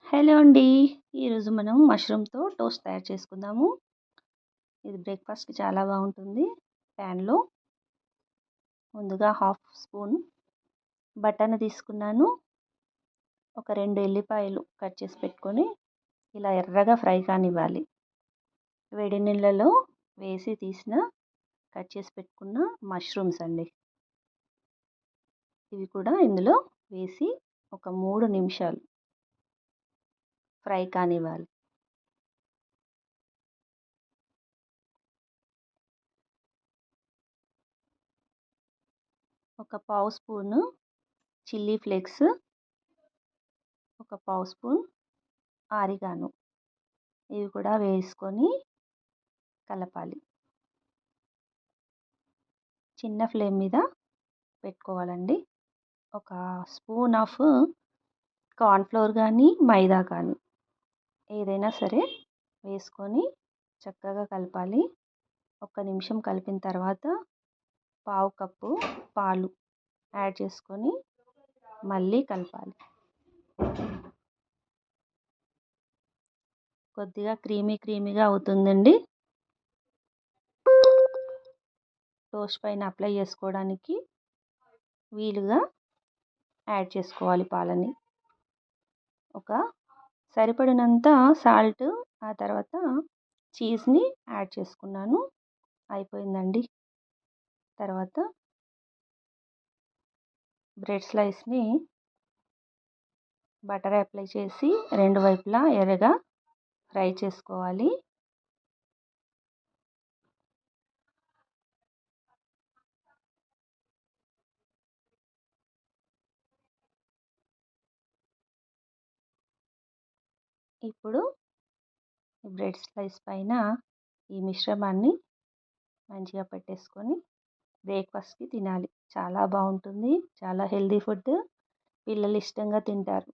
Hello అండి. ఈరోజు మనం మష్రూమ్‌తో టోస్ట్ తయారు చేసుకుందాము. ఇది బ్రేక్‌ఫాస్ట్‌కి చాలా బాగుంటుంది. ప్యాన్‌లో ముందుగా హాఫ్ స్పూన్ బటర్‌ని తీసుకున్నాను. ఒక 2 ఎల్లిపాయలు కట్ చేసి పెట్టుకొని ఇలా ఎర్రగా ఫ్రై కానివ్వాలి. వేడి నీళ్ళలో వేసి తీసిన కట్ చేసి పెట్టుకున్న మష్రూమ్స్ అండి. ఇవి కూడా ఇందులో వేసి ఒక 3 నిమిషాలు ఫ్రై కానివ్వాలి. ఒక పావు స్పూను చిల్లీ ఫ్లేక్స్, ఒక పావు స్పూన్ ఆరిగానో ఇవి కూడా వేసుకొని కలపాలి. చిన్న ఫ్లేమ్ మీద పెట్టుకోవాలండి. ఒక స్పూన్ ఆఫ్ కార్న్‌ఫ్లోర్ కానీ మైదా కానీ ఏదైనా సరే వేసుకొని చక్కగా కలపాలి. ఒక్క నిమిషం కలిపిన తర్వాత పావు కప్పు పాలు యాడ్ చేసుకొని మళ్ళీ కలపాలి. కొద్దిగా క్రీమీగా అవుతుందండి. టోస్ట్ పైన అప్లై చేసుకోవడానికి వీలుగా యాడ్ చేసుకోవాలి పాలని. ఒక సరిపడినంత సాల్ట్, ఆ తర్వాత చీజ్ని యాడ్ చేసుకున్నాను. అయిపోయిందండి. తర్వాత బ్రెడ్ స్లైస్ని బటర్ అప్లై చేసి రెండు వైపులా ఎర్రగా ఫ్రై చేసుకోవాలి. ఇప్పుడు బ్రెడ్ స్లైస్ పైన ఈ మిశ్రమాన్ని మంచిగా పెట్టేసుకొని బ్రేక్ఫాస్ట్‌కి తినాలి. చాలా బాగుంటుంది. చాలా హెల్తీ ఫుడ్. పిల్లలు ఇష్టంగా తింటారు.